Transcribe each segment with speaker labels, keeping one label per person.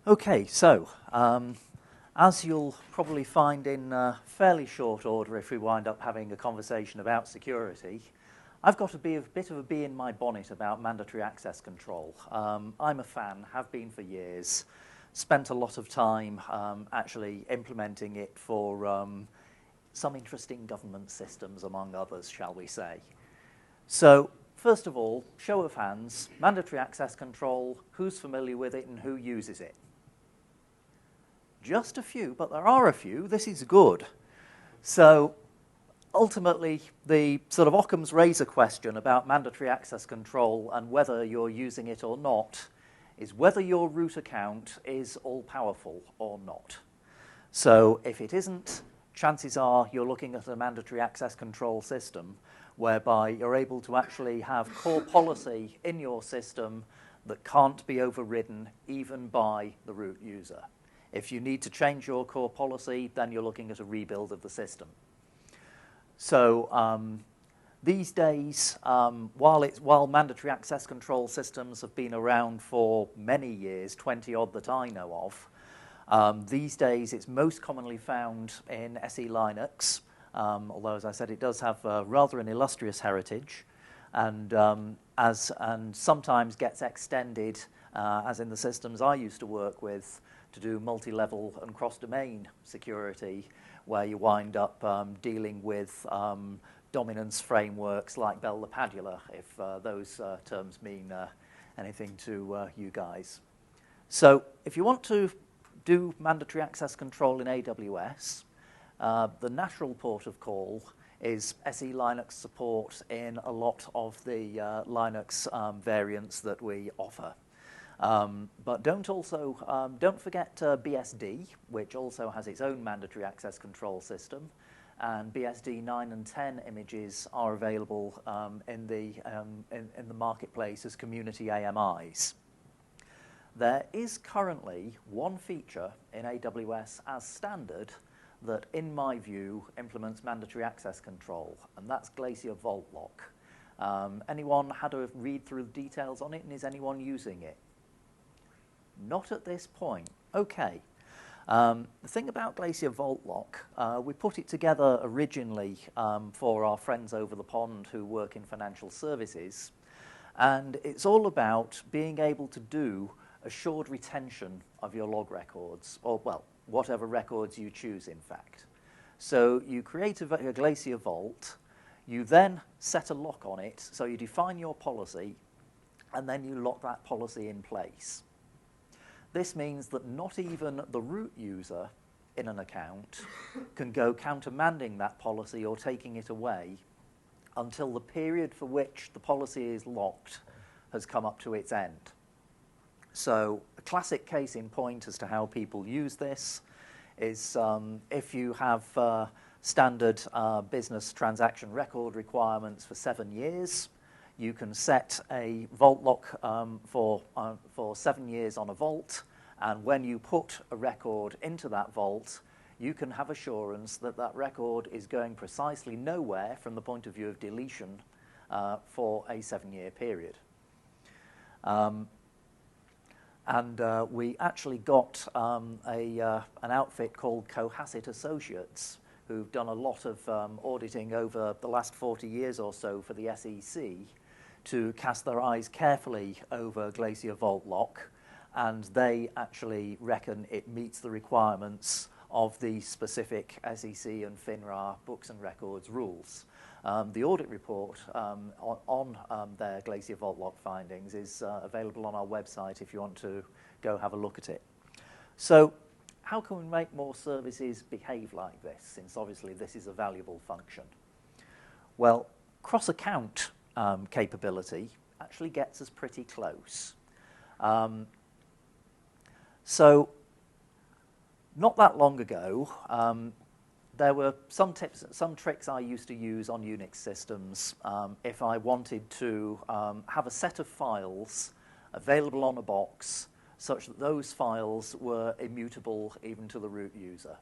Speaker 1: Okay, so as you'll probably find in fairly short order if we wind up having a conversation about security, I've got a bit of a bee in my bonnet about mandatory access control. I'm a fan, have been for years, spent a lot of time actually implementing it for some interesting government systems, among others, shall we say. So, first of all, show of hands, mandatory access control, who's familiar with it and who uses it? Just a few, but there are a few. This is good. So, ultimately, the sort of Occam's razor question about mandatory access control and whether you're using it or not is whether your root account is all-powerful or not. So, if it isn't, chances are you're looking at a mandatory access control system whereby you're able to actually have core policy in your system that can't be overridden even by the root user. If you need to change your core policy, then you're looking at a rebuild of the system. So these days, while mandatory access control systems have been around for many years, 20 odd that I know of, these days it's most commonly found in SE Linux, although, as I said, it does have rather an illustrious heritage, and sometimes gets extended, as in the systems I used to work with, to do multi-level and cross-domain security, where you wind up dealing with dominance frameworks like Bell LaPadula, if those terms mean anything to you guys. So if you want to do mandatory access control in AWS, the natural port of call is SE Linux support in a lot of the Linux variants that we offer. But don't forget BSD, which also has its own mandatory access control system, and BSD 9 and 10 images are available in the marketplace as community AMIs. There is currently one feature in AWS as standard that, in my view, implements mandatory access control, and that's Glacier Vault Lock. Anyone had a read through the details on it, and is anyone using it? Not at this point. Okay. The thing about Glacier Vault Lock, we put it together originally for our friends over the pond who work in financial services, and it's all about being able to do assured retention of your log records, or, well, whatever records you choose, in fact. So you create a Glacier Vault, you then set a lock on it, so you define your policy, and then you lock that policy in place. This means that not even the root user in an account can go countermanding that policy or taking it away until the period for which the policy is locked has come up to its end. So a classic case in point as to how people use this is if you have standard business transaction record requirements for 7 years, you can set a vault lock for 7 years on a vault, and when you put a record into that vault, you can have assurance that that record is going precisely nowhere from the point of view of deletion for a 7-year period. We actually got an outfit called Cohasset Associates, who've done a lot of auditing over the last 40 years or so for the SEC, to cast their eyes carefully over Glacier Vault Lock, and they actually reckon it meets the requirements of the specific SEC and FINRA books and records rules. The audit report on their Glacier Vault Lock findings is available on our website if you want to go have a look at it. So how can we make more services behave like this, since obviously this is a valuable function? Well, cross-account capability actually gets us pretty close. So not that long ago, there were some tricks I used to use on Unix systems if I wanted to have a set of files available on a box such that those files were immutable even to the root user.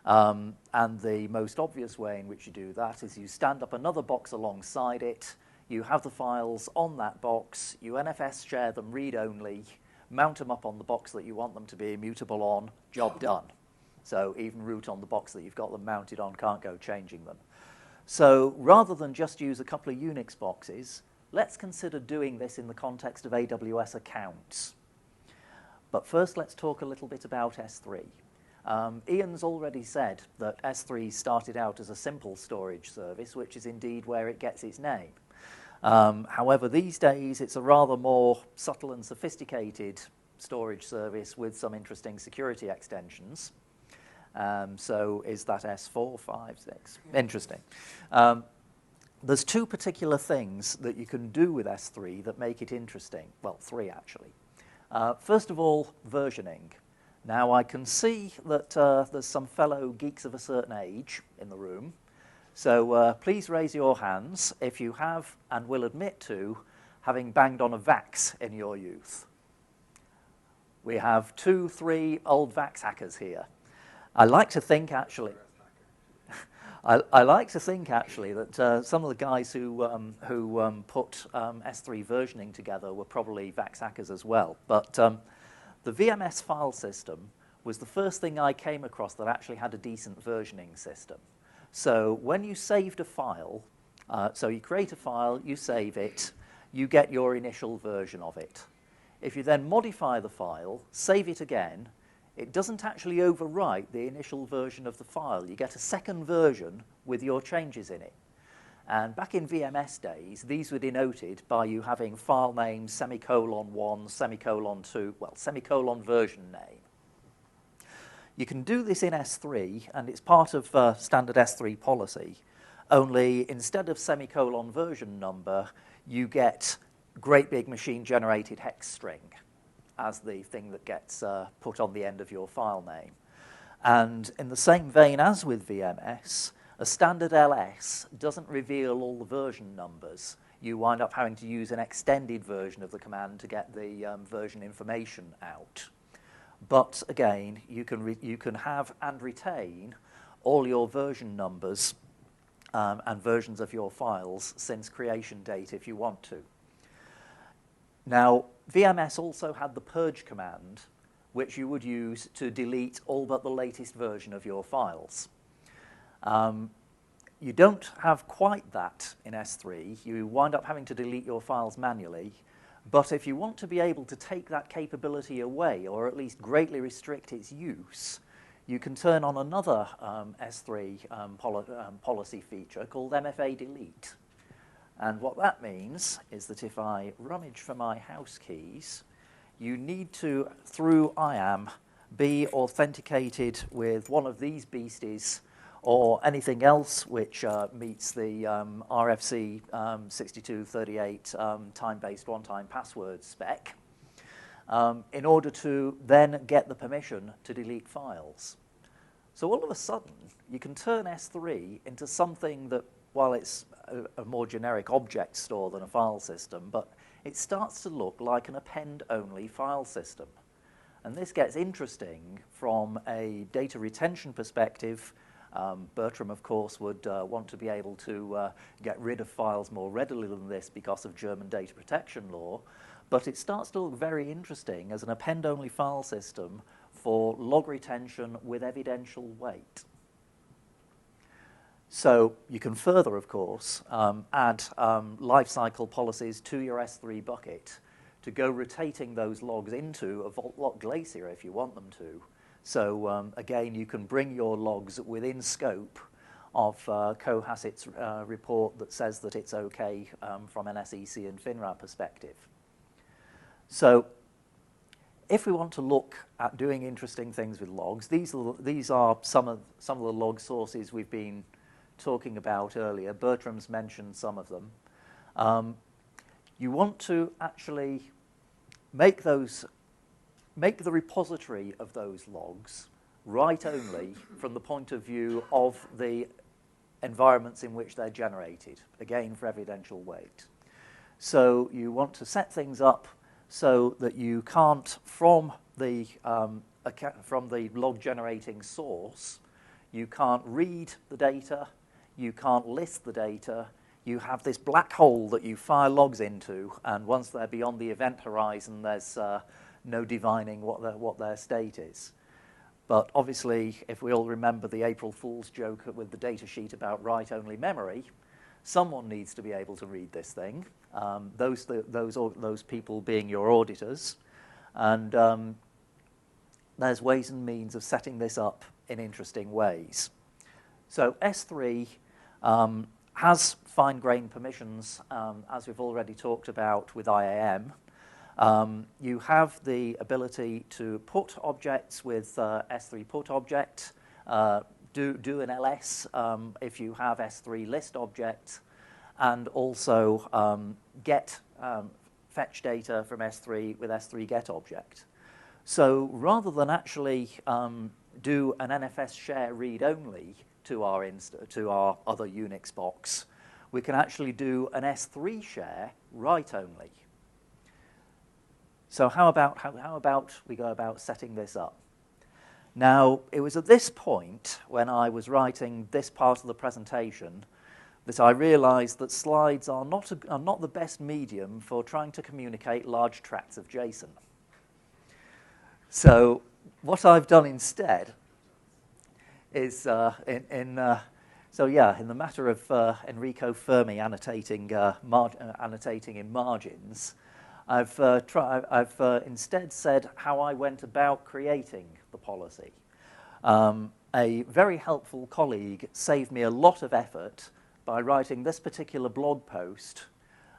Speaker 1: And the most obvious way in which you do that is you stand up another box alongside it, you have the files on that box, you NFS share them read-only, mount them up on the box that you want them to be immutable on, job done. So even root on the box that you've got them mounted on, can't go changing them. So rather than just use a couple of Unix boxes, let's consider doing this in the context of AWS accounts. But first, let's talk a little bit about S3. Ian's already said that S3 started out as a simple storage service, which is indeed where it gets its name. However, these days, it's a rather more subtle and sophisticated storage service with some interesting security extensions. So is that S4, 5, 6? Interesting. There's two particular things that you can do with S3 that make it interesting. Well, three, actually. First of all, versioning. Now, I can see that there's some fellow geeks of a certain age in the room. So please raise your hands if you have and will admit to having banged on a VAX in your youth. We have 2, 3 old VAX hackers here. I like to think, actually, I like to think actually that some of the guys who put S3 versioning together were probably VAX hackers as well. But the VMS File System was the first thing I came across that actually had a decent versioning system. So when you saved a file, so you create a file, you save it, you get your initial version of it. If you then modify the file, save it again, it doesn't actually overwrite the initial version of the file. You get a second version with your changes in it. And back in VMS days, these were denoted by you having file name, semicolon 1, semicolon 2, well, semicolon version name. You can do this in S3, and it's part of standard S3 policy, only instead of semicolon version number, you get great big machine-generated hex string as the thing that gets put on the end of your file name. And in the same vein as with VMS, a standard LS doesn't reveal all the version numbers. You wind up having to use an extended version of the command to get the version information out. But again, you can have and retain all your version numbers and versions of your files since creation date if you want to. Now, VMS also had the purge command, which you would use to delete all but the latest version of your files. You don't have quite that in S3. You wind up having to delete your files manually. But if you want to be able to take that capability away, or at least greatly restrict its use, you can turn on another S3 policy feature called MFA delete. And what that means is that if I rummage for my house keys, you need to, through IAM, be authenticated with one of these beasties or anything else which meets the RFC 6238 time-based one-time password spec in order to then get the permission to delete files. So all of a sudden, you can turn S3 into something that, while it's a more generic object store than a file system, but it starts to look like an append-only file system. And this gets interesting from a data retention perspective. Bertram, of course, would want to be able to get rid of files more readily than this because of German data protection law. But it starts to look very interesting as an append-only file system for log retention with evidential weight. So you can further, of course, add lifecycle policies to your S3 bucket to go rotating those logs into a vault lock glacier if you want them to. So again, you can bring your logs within scope of Cohasset's report that says that it's okay from an SEC and FINRA perspective. So if we want to look at doing interesting things with logs, these are some of the log sources we've been talking about earlier. Bertram's mentioned some of them. You want to actually make the repository of those logs write-only from the point of view of the environments in which they're generated, again for evidential weight. So you want to set things up so that you can't, from the log generating source, you can't read the data, you can't list the data. You have this black hole that you fire logs into, and once they're beyond the event horizon, there's no divining what their state is. But obviously, if we all remember the April Fool's joke with the data sheet about write-only memory, someone needs to be able to read this thing, those people being your auditors. And there's ways and means of setting this up in interesting ways. So S3 has fine-grained permissions, as we've already talked about with IAM. You have the ability to put objects with S3 put object, do an ls if you have S3 list object, and also get fetch data from S3 with S3 get object. So rather than actually do an NFS share read-only to our other Unix box, we can actually do an S3 share write-only. So how about we go about setting this up? Now, it was at this point when I was writing this part of the presentation that I realized that slides are not the best medium for trying to communicate large tracts of JSON. So what I've done instead is, in the matter of Enrico Fermi annotating in margins, I've instead said how I went about creating the policy. A very helpful colleague saved me a lot of effort by writing this particular blog post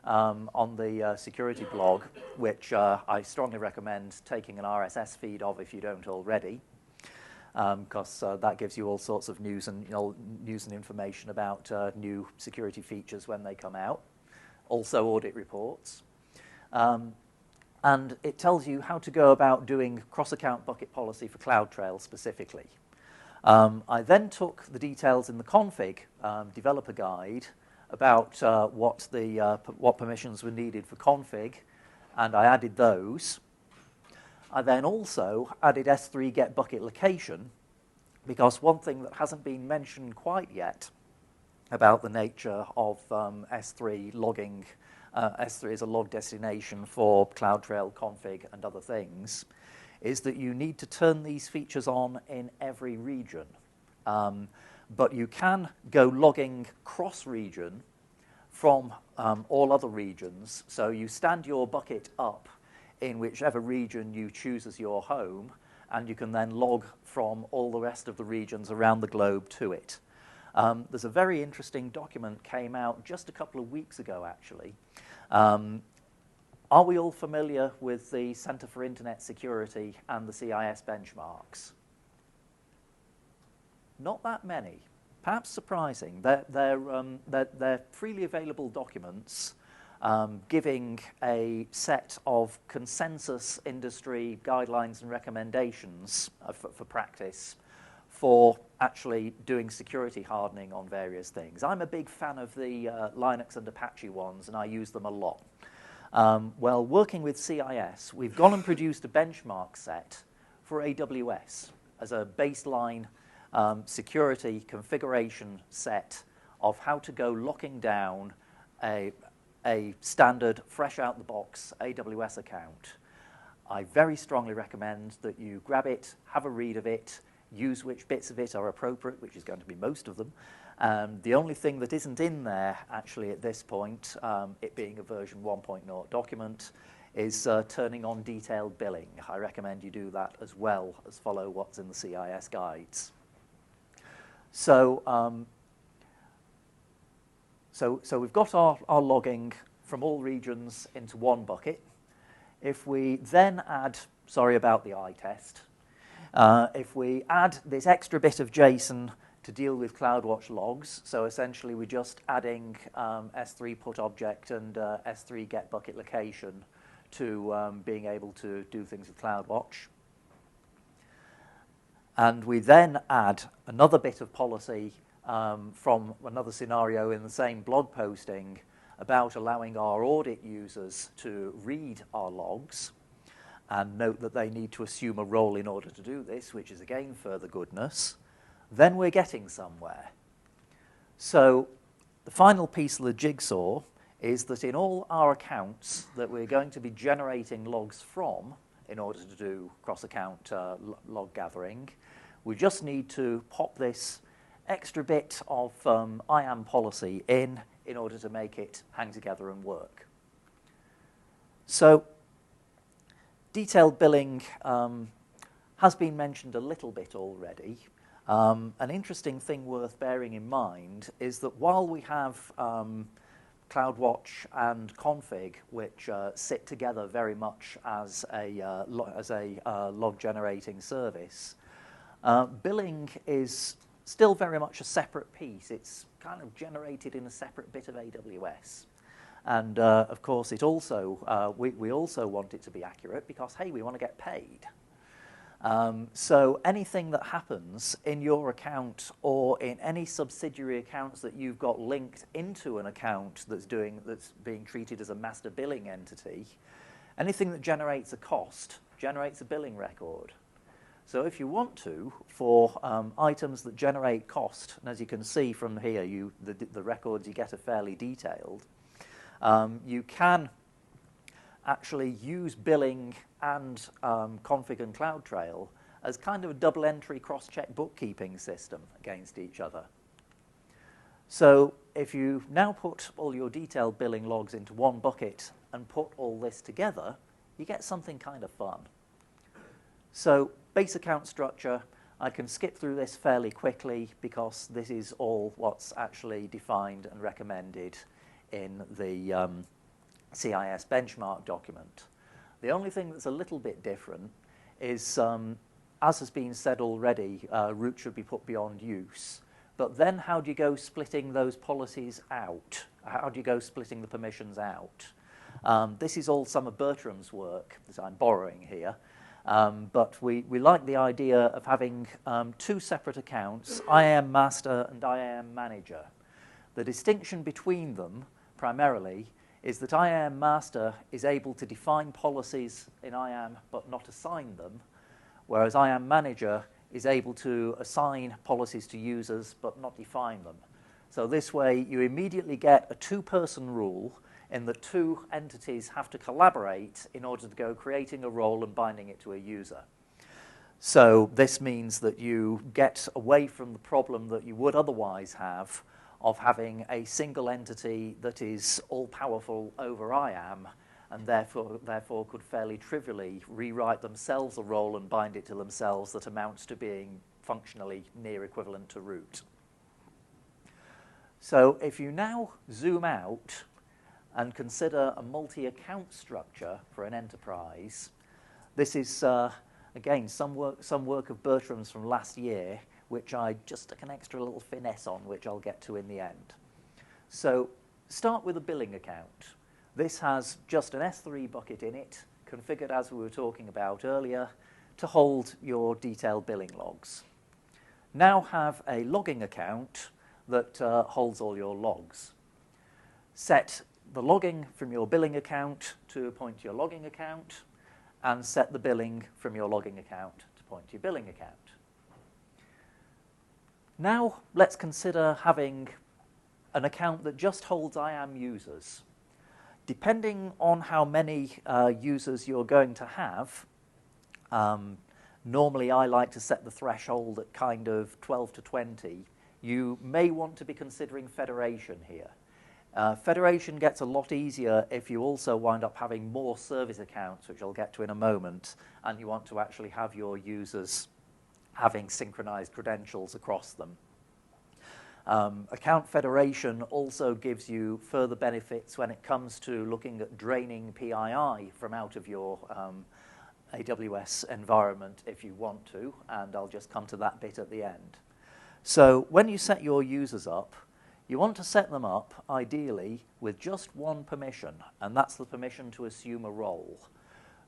Speaker 1: on the security blog, which I strongly recommend taking an RSS feed of if you don't already, because that gives you all sorts of news and information about new security features when they come out, also audit reports. And it tells you how to go about doing cross-account bucket policy for CloudTrail specifically. I then took the details in the config developer guide about what permissions were needed for config, and I added those. I then also added S3 get bucket location, because one thing that hasn't been mentioned quite yet about the nature of S3 logging, S3 is a log destination for CloudTrail config and other things, is that you need to turn these features on in every region. But you can go logging cross-region from all other regions. So you stand your bucket up in whichever region you choose as your home, and you can then log from all the rest of the regions around the globe to it. There's a very interesting document came out just a couple of weeks ago, actually. Are we all familiar with the Center for Internet Security and the CIS benchmarks? Not that many. Perhaps surprising. They're freely available documents giving a set of consensus industry guidelines and recommendations for practice for actually doing security hardening on various things. I'm a big fan of the Linux and Apache ones, and I use them a lot. Well, working with CIS, we've gone and produced a benchmark set for AWS as a baseline security configuration set of how to go locking down a standard, fresh-out-the-box AWS account. I very strongly recommend that you grab it, have a read of it, use which bits of it are appropriate, which is going to be most of them. The only thing that isn't in there, actually, at this point, it being a version 1.0 document, is turning on detailed billing. I recommend you do that as well as follow what's in the CIS guides. So we've got our logging from all regions into one bucket. If we then add, sorry about the eye test, if we add this extra bit of JSON to deal with CloudWatch logs, so essentially we're just adding S3 put object and S3 get bucket location to being able to do things with CloudWatch. And we then add another bit of policy from another scenario in the same blog posting about allowing our audit users to read our logs, and note that they need to assume a role in order to do this, which is again further goodness, then we're getting somewhere. So the final piece of the jigsaw is that in all our accounts that we're going to be generating logs from, in order to do cross-account log gathering. We just need to pop this extra bit of IAM policy in order to make it hang together and work. So detailed billing has been mentioned a little bit already. An interesting thing worth bearing in mind is that while we have CloudWatch and Config, which sit together very much as a log-generating service, billing is still very much a separate piece. It's kind of generated in a separate bit of AWS. And of course, it also we also want it to be accurate because, hey, we want to get paid. So anything that happens in your account or in any subsidiary accounts that you've got linked into an account that's being treated as a master billing entity, anything that generates a cost generates a billing record. So if you want to, for items that generate cost, and as you can see from here, the records you get are fairly detailed, you can actually use billing and Config and CloudTrail as kind of a double entry cross-check bookkeeping system against each other. So if you now put all your detailed billing logs into one bucket and put all this together, you get something kind of fun. So base account structure, I can skip through this fairly quickly because this is all what's actually defined and recommended in the CIS benchmark document. The only thing that's a little bit different is, as has been said already, root should be put beyond use. But then how do you go splitting those policies out? How do you go splitting the permissions out? This is all some of Bertram's work that I'm borrowing here. But we like the idea of having two separate accounts, IAM master and IAM manager. The distinction between them, primarily, is that IAM master is able to define policies in IAM but not assign them, whereas IAM manager is able to assign policies to users but not define them. So this way you immediately get a two-person rule in that two entities have to collaborate in order to go creating a role and binding it to a user. So this means that you get away from the problem that you would otherwise have of having a single entity that is all-powerful over IAM and therefore could fairly trivially rewrite themselves a role and bind it to themselves that amounts to being functionally near equivalent to root. So if you now zoom out and consider a multi-account structure for an enterprise, this is, again, some work of Bertram's from last year, which I just took an extra little finesse on, which I'll get to in the end. So start with a billing account. This has just an S3 bucket in it, configured as we were talking about earlier, to hold your detailed billing logs. Now have a logging account that holds all your logs. Set the logging from your billing account to point to your logging account, and set the billing from your logging account to point to your billing account. Now let's consider having an account that just holds IAM users. Depending on how many users you're going to have, normally I like to set the threshold at kind of 12 to 20. You may want to be considering federation here. Federation gets a lot easier if you also wind up having more service accounts, which I'll get to in a moment, and you want to actually have your users having synchronized credentials across them. Account federation also gives you further benefits when it comes to looking at draining PII from out of your AWS environment if you want to, and I'll just come to that bit at the end. So when you set your users up, you want to set them up, ideally, with just one permission, and that's the permission to assume a role.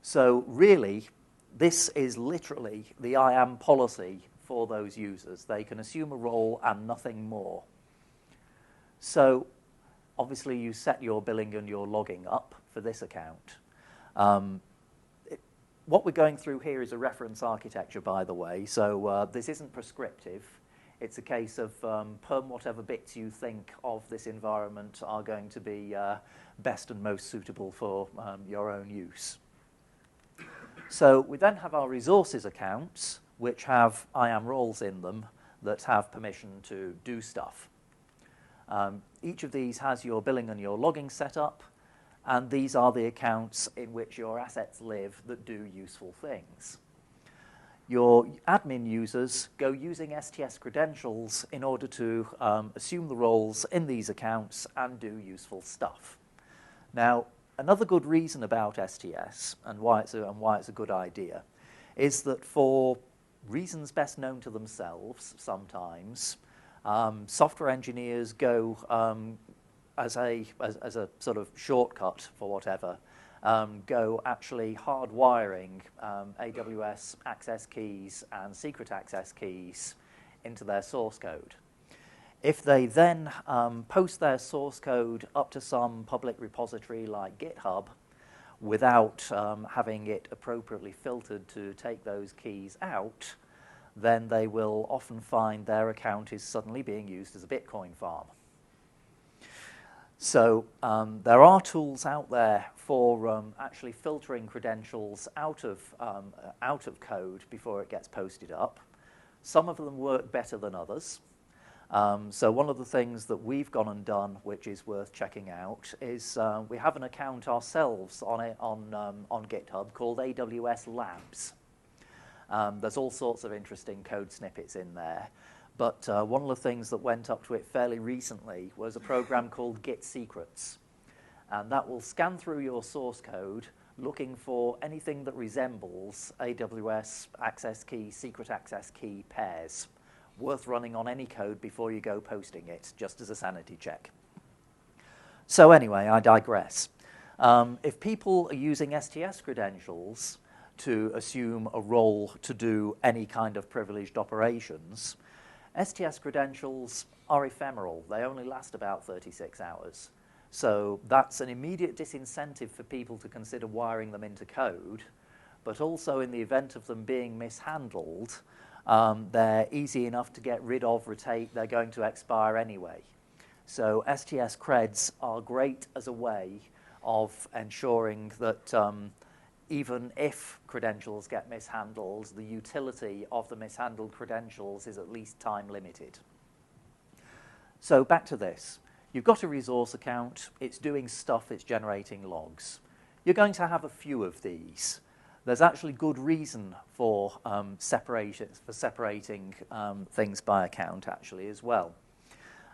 Speaker 1: So really, this is literally the IAM policy for those users. They can assume a role and nothing more. So obviously, you set your billing and your logging up for this account. What we're going through here is a reference architecture, by the way, so this isn't prescriptive. It's a case of perm whatever bits you think of this environment are going to be best and most suitable for your own use. So we then have our resources accounts, which have IAM roles in them that have permission to do stuff. Each of these has your billing and your logging set up, and these are the accounts in which your assets live that do useful things. Your admin users go using STS credentials in order to assume the roles in these accounts and do useful stuff. Now, another good reason about STS and why it's a good idea is that for reasons best known to themselves sometimes, software engineers go as a sort of shortcut for whatever, go actually hardwiring AWS access keys and secret access keys into their source code. If they then post their source code up to some public repository like GitHub without having it appropriately filtered to take those keys out, then they will often find their account is suddenly being used as a Bitcoin farm. So there are tools out there for actually filtering credentials out of code before it gets posted up. Some of them work better than others. So one of the things that we've gone and done, which is worth checking out, is we have an account ourselves on GitHub called AWS Labs. There's all sorts of interesting code snippets in there. But one of the things that went up to it fairly recently was a program called Git Secrets. And that will scan through your source code looking for anything that resembles AWS access key, secret access key pairs. Worth running on any code before you go posting it, just as a sanity check. So anyway, I digress. If people are using STS credentials to assume a role to do any kind of privileged operations, STS credentials are ephemeral. They only last about 36 hours. So that's an immediate disincentive for people to consider wiring them into code, but also in the event of them being mishandled, they're easy enough to get rid of, rotate, they're going to expire anyway. So STS creds are great as a way of ensuring that even if credentials get mishandled, the utility of the mishandled credentials is at least time limited. So back to this. You've got a resource account, it's doing stuff, it's generating logs. You're going to have a few of these. There's actually good reason for separating things by account actually as well.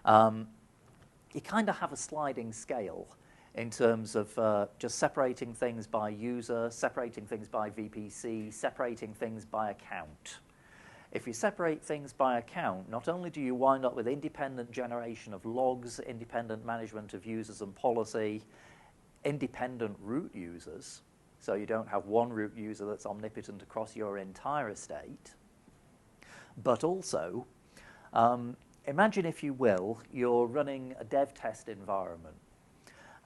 Speaker 1: You kind of have a sliding scale in terms of just separating things by user, separating things by VPC, separating things by account. If you separate things by account, not only do you wind up with independent generation of logs, independent management of users and policy, independent root users, so you don't have one root user that's omnipotent across your entire estate, but also, imagine, if you will, you're running a dev test environment.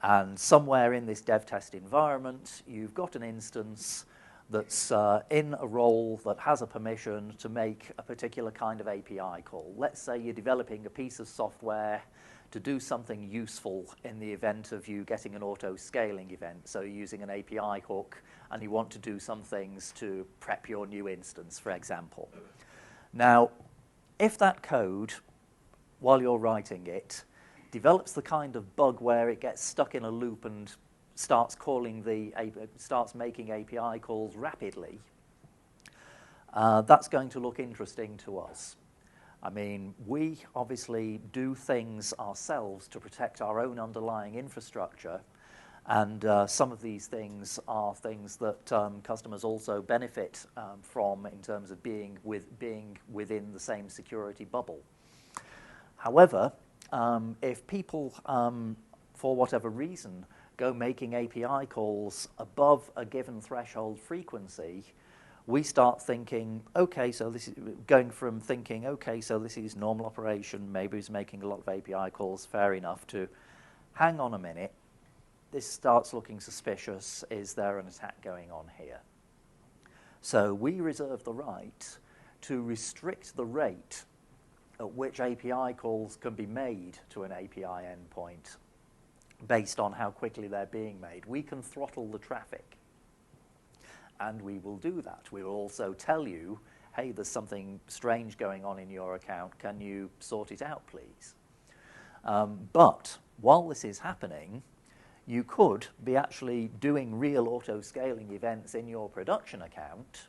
Speaker 1: And somewhere in this dev test environment, you've got an instance that's in a role that has a permission to make a particular kind of API call. Let's say you're developing a piece of software to do something useful in the event of you getting an auto-scaling event. So you're using an API hook, and you want to do some things to prep your new instance, for example. Now, if that code, while you're writing it, develops the kind of bug where it gets stuck in a loop and starts making API calls rapidly, that's going to look interesting to us. I mean, we obviously do things ourselves to protect our own underlying infrastructure, and some of these things are things that customers also benefit from in terms of being within the same security bubble. However, if people, for whatever reason, go making API calls above a given threshold frequency, we start thinking, okay, so this is going from thinking, okay, so this is normal operation, maybe he's making a lot of API calls, fair enough, to hang on a minute, this starts looking suspicious, is there an attack going on here? So we reserve the right to restrict the rate at which API calls can be made to an API endpoint based on how quickly they're being made. We can throttle the traffic. and we will do that. We will also tell you, hey, there's something strange going on in your account. Can you sort it out, please? But while this is happening, you could be actually doing real auto-scaling events in your production account.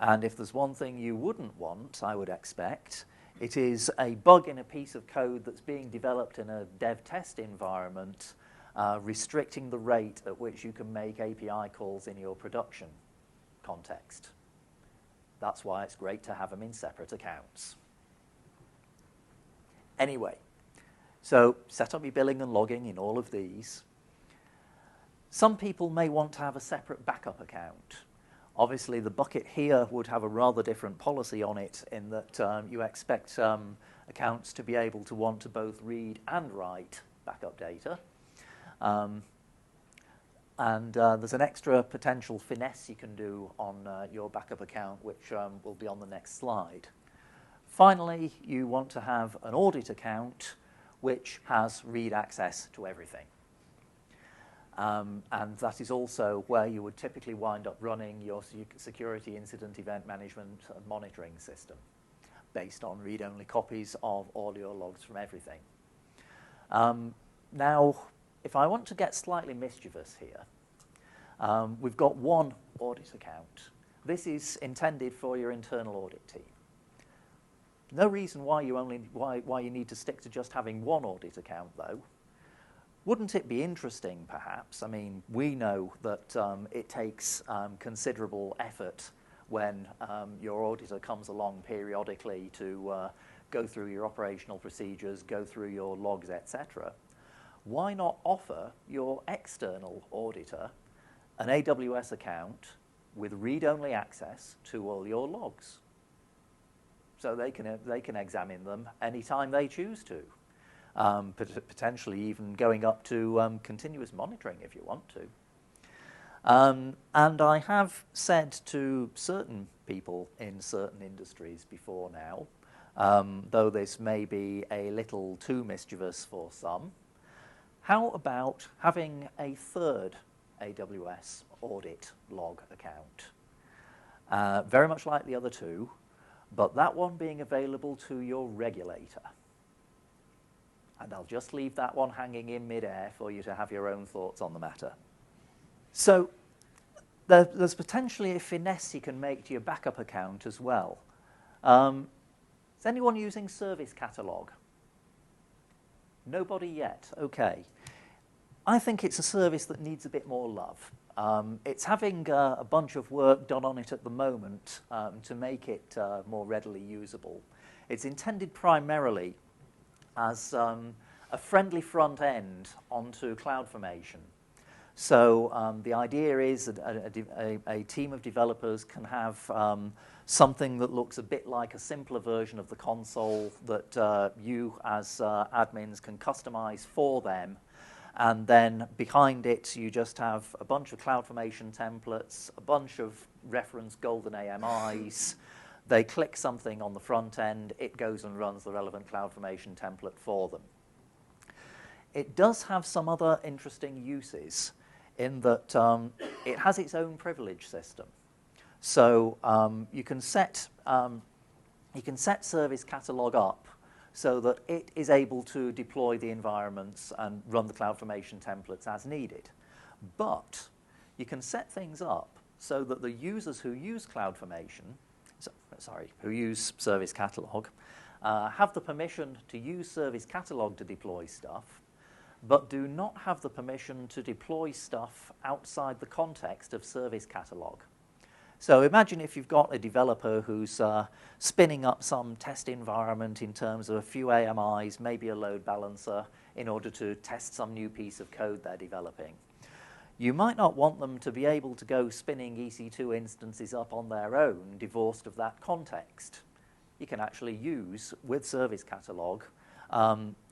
Speaker 1: And if there's one thing you wouldn't want, I would expect, it is a bug in a piece of code that's being developed in a dev test environment, restricting the rate at which you can make API calls in your production context. That's why it's great to have them in separate accounts. Anyway, so set up your billing and logging in all of these. Some people may want to have a separate backup account. Obviously, the bucket here would have a rather different policy on it in that you expect accounts to be able to want to both read and write backup data. And there's an extra potential finesse you can do on your backup account, which will be on the next slide. Finally, you want to have an audit account which has read access to everything. And that is also where you would typically wind up running your security incident event management and monitoring system based on read-only copies of all your logs from everything. Now, if I want to get slightly mischievous here, we've got one audit account. This is intended for your internal audit team. No reason why you need to stick to just having one audit account, though. Wouldn't it be interesting, perhaps? I mean, we know that it takes considerable effort when your auditor comes along periodically to go through your operational procedures, go through your logs, etc. Why not offer your external auditor an AWS account with read-only access to all your logs? So they can examine them anytime they choose to. Potentially even going up to continuous monitoring if you want to. And I have said to certain people in certain industries before now, though this may be a little too mischievous for some, how about having a third AWS audit log account? Very much like the other two, but that one being available to your regulator. And I'll just leave that one hanging in midair for you to have your own thoughts on the matter. So there's potentially a finesse you can make to your backup account as well. Is anyone using Service Catalog? Nobody yet? Okay. I think it's a service that needs a bit more love. It's having a bunch of work done on it at the moment to make it more readily usable. It's intended primarily as a friendly front end onto CloudFormation. So the idea is that a team of developers can have something that looks a bit like a simpler version of the console that you as admins can customize for them. And then behind it, you just have a bunch of CloudFormation templates, a bunch of reference golden AMIs. They click something on the front end, it goes and runs the relevant CloudFormation template for them. It does have some other interesting uses in that it has its own privilege system. So you can set Service Catalog up so that it is able to deploy the environments and run the CloudFormation templates as needed. But you can set things up so that the users who use CloudFormation, who use Service Catalog, have the permission to use Service Catalog to deploy stuff, but do not have the permission to deploy stuff outside the context of Service Catalog. So imagine if you've got a developer who's spinning up some test environment in terms of a few AMIs, maybe a load balancer, in order to test some new piece of code they're developing. You might not want them to be able to go spinning EC2 instances up on their own, divorced of that context. You can actually use, with Service Catalog,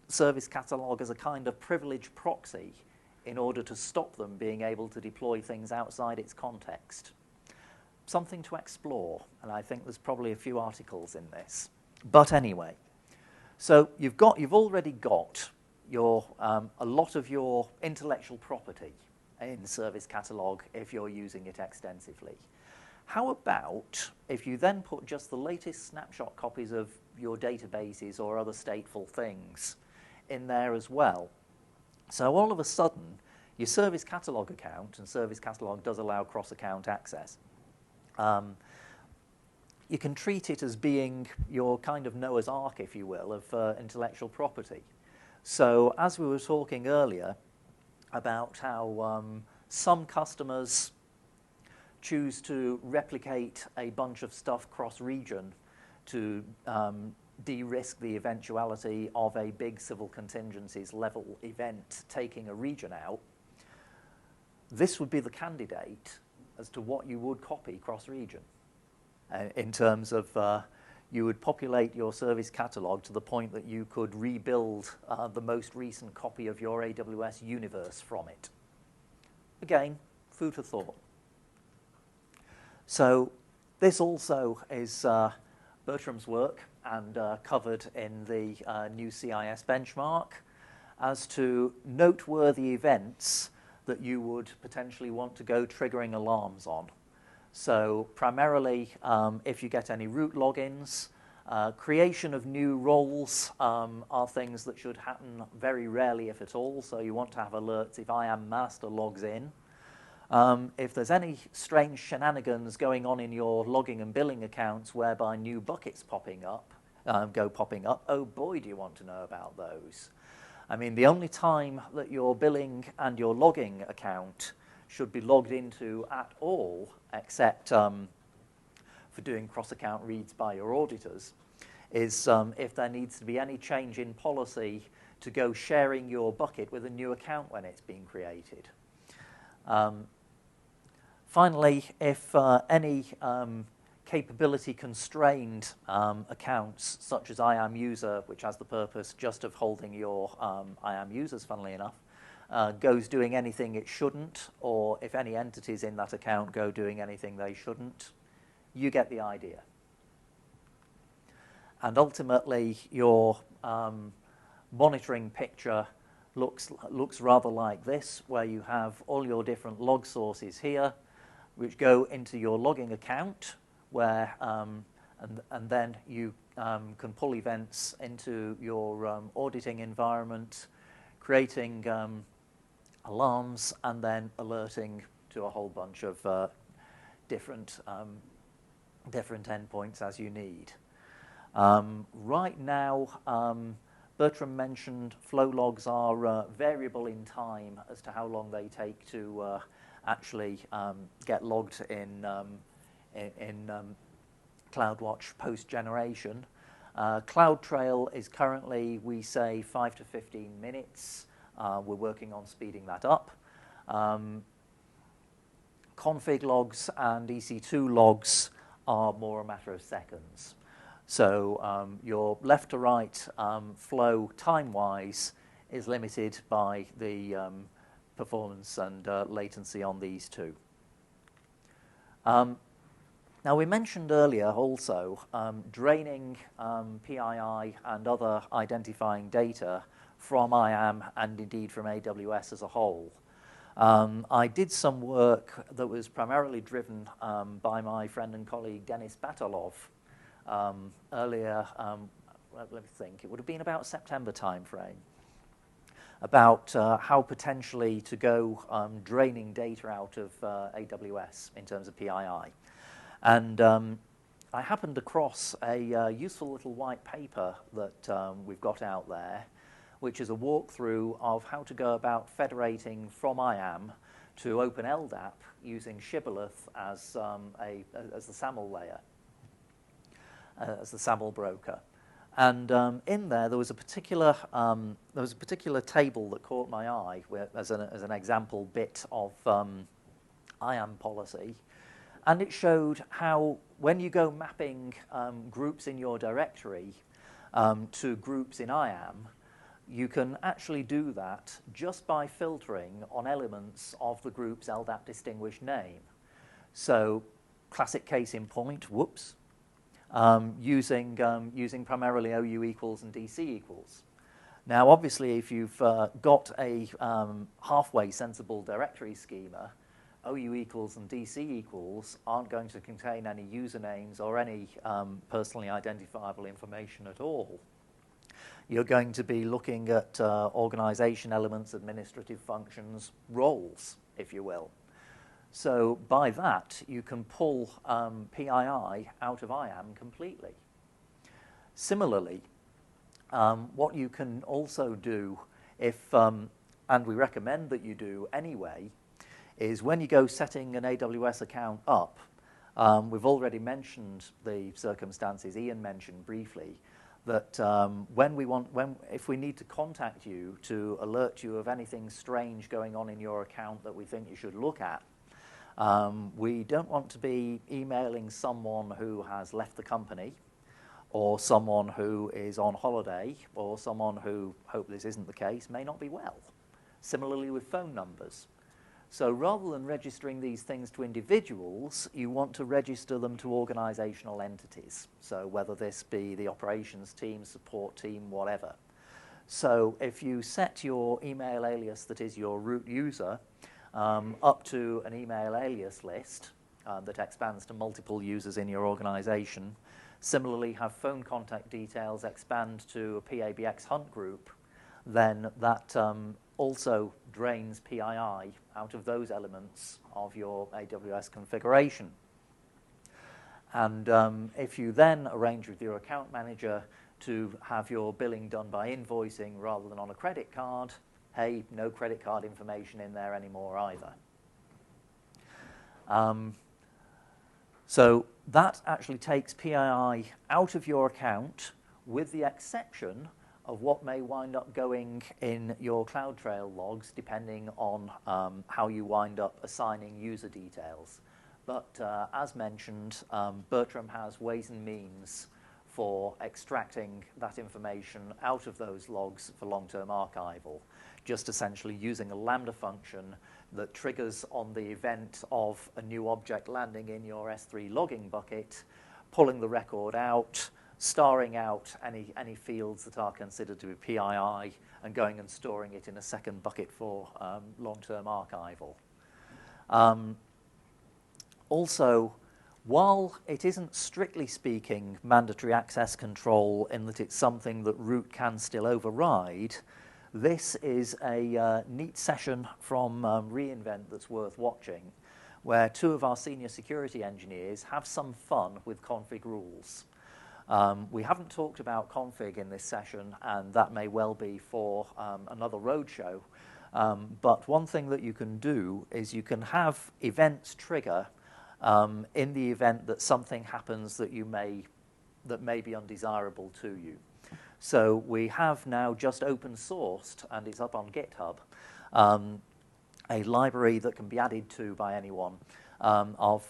Speaker 1: Service Catalog as a kind of privileged proxy in order to stop them being able to deploy things outside its context. Something to explore, and I think there's probably a few articles in this. But anyway, so you've already got your a lot of your intellectual property in Service Catalog if you're using it extensively. How about if you then put just the latest snapshot copies of your databases or other stateful things in there as well? So all of a sudden, your service catalog account, and service catalog does allow cross-account access, you can treat it as being your kind of Noah's Ark, if you will, of intellectual property. So as we were talking earlier about how some customers choose to replicate a bunch of stuff cross-region to de-risk the eventuality of a big civil contingencies level event taking a region out, this would be the candidate as to what you would copy cross-region. In terms of you would populate your service catalog to the point that you could rebuild the most recent copy of your AWS universe from it. Again, food for thought. So this also is Bertram's work and covered in the new CIS benchmark as to noteworthy events that you would potentially want to go triggering alarms on. So primarily, if you get any root logins, creation of new roles are things that should happen very rarely, if at all. So you want to have alerts if IAM master logs in. If there's any strange shenanigans going on in your logging and billing accounts whereby new buckets popping up, oh boy, do you want to know about those. I mean, the only time that your billing and your logging account should be logged into at all, except for doing cross-account reads by your auditors, is if there needs to be any change in policy to go sharing your bucket with a new account when it's being created. Finally, if any capability-constrained accounts, such as IAM user, which has the purpose just of holding your IAM users, funnily enough, goes doing anything it shouldn't, or if any entities in that account go doing anything they shouldn't, you get the idea. And ultimately, your monitoring picture looks rather like this, where you have all your different log sources here, which go into your logging account, where and then you can pull events into your auditing environment, creating alarms, and then alerting to a whole bunch of different endpoints as you need. Right now, Bertram mentioned flow logs are variable in time as to how long they take to actually get logged in CloudWatch post-generation. CloudTrail is currently, we say, 5 to 15 minutes. We're working on speeding that up. Config logs and EC2 logs are more a matter of seconds. So your left to right flow time-wise is limited by the performance and latency on these two. Now, we mentioned earlier also draining PII and other identifying data from IAM and indeed from AWS as a whole. I did some work that was primarily driven by my friend and colleague Denis Batalov earlier, let me think, it would have been about September timeframe, about how potentially to go draining data out of AWS in terms of PII. And I happened across a useful little white paper that we've got out there, which is a walkthrough of how to go about federating from IAM to Open LDAP using Shibboleth as the SAML layer, as the SAML broker. And in there was a particular table that caught my eye as an example bit of IAM policy, and it showed how when you go mapping groups in your directory to groups in IAM, you can actually do that just by filtering on elements of the group's LDAP distinguished name. So, classic case in point, whoops, using primarily OU equals and DC equals. Now, obviously, if you've got a halfway sensible directory schema, OU equals and DC equals aren't going to contain any usernames or any personally identifiable information at all. You're going to be looking at organization elements, administrative functions, roles, if you will. So by that, you can pull PII out of IAM completely. Similarly, what you can also do, if, and we recommend that you do anyway, is when you go setting an AWS account up, we've already mentioned the circumstances Ian mentioned briefly, that if we need to contact you to alert you of anything strange going on in your account that we think you should look at, we don't want to be emailing someone who has left the company, or someone who is on holiday, or someone who, hope this isn't the case, may not be well. Similarly with phone numbers. So rather than registering these things to individuals, you want to register them to organizational entities. So whether this be the operations team, support team, whatever. So if you set your email alias that is your root user up to an email alias list that expands to multiple users in your organization, similarly have phone contact details expand to a PABX hunt group, then that also drains PII out of those elements of your AWS configuration. And if you then arrange with your account manager to have your billing done by invoicing rather than on a credit card, hey, no credit card information in there anymore either. So that actually takes PII out of your account, with the exception of what may wind up going in your CloudTrail logs, depending on how you wind up assigning user details. But as mentioned, Bertram has ways and means for extracting that information out of those logs for long-term archival, just essentially using a Lambda function that triggers on the event of a new object landing in your S3 logging bucket, pulling the record out, starring out any fields that are considered to be PII, and going and storing it in a second bucket for long-term archival. Also, while it isn't strictly speaking mandatory access control in that it's something that root can still override, this is a neat session from reInvent that's worth watching, where two of our senior security engineers have some fun with config rules. We haven't talked about config in this session, and that may well be for another roadshow. But one thing that you can do is you can have events trigger in the event that something happens that may be undesirable to you. So we have now just open sourced, and it's up on GitHub, a library that can be added to by anyone of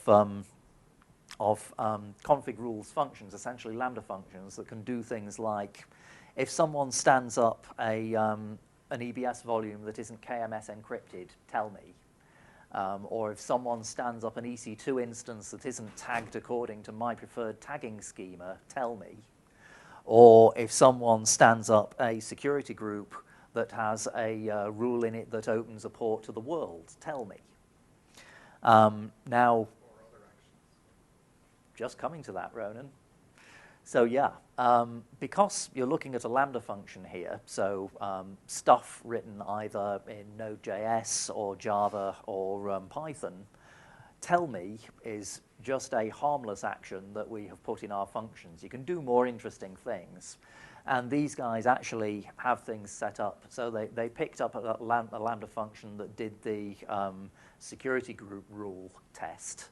Speaker 1: config rules functions, essentially Lambda functions that can do things like, if someone stands up an EBS volume that isn't KMS encrypted, tell me. Or if someone stands up an EC2 instance that isn't tagged according to my preferred tagging schema, tell me. Or if someone stands up a security group that has a rule in it that opens a port to the world, tell me. Now, just coming to that, Ronan. So yeah, because you're looking at a Lambda function here, so stuff written either in Node.js or Java or Python, tell me is just a harmless action that we have put in our functions. You can do more interesting things. And these guys actually have things set up. So they picked up a Lambda function that did the security group rule test.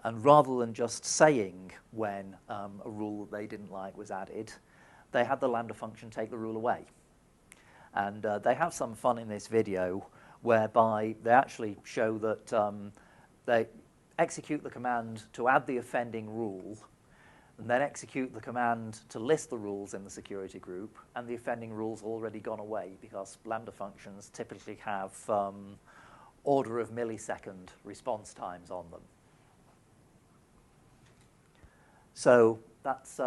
Speaker 1: And rather than just saying when a rule that they didn't like was added, they had the Lambda function take the rule away. And they have some fun in this video whereby they actually show that they execute the command to add the offending rule, and then execute the command to list the rules in the security group, and the offending rule's already gone away because Lambda functions typically have order of millisecond response times on them. So that's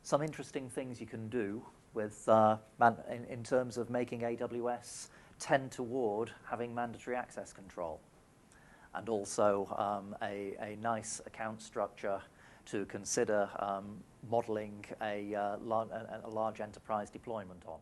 Speaker 1: some interesting things you can do with in terms of making AWS tend toward having mandatory access control. and also a nice account structure to consider modeling a large enterprise deployment on.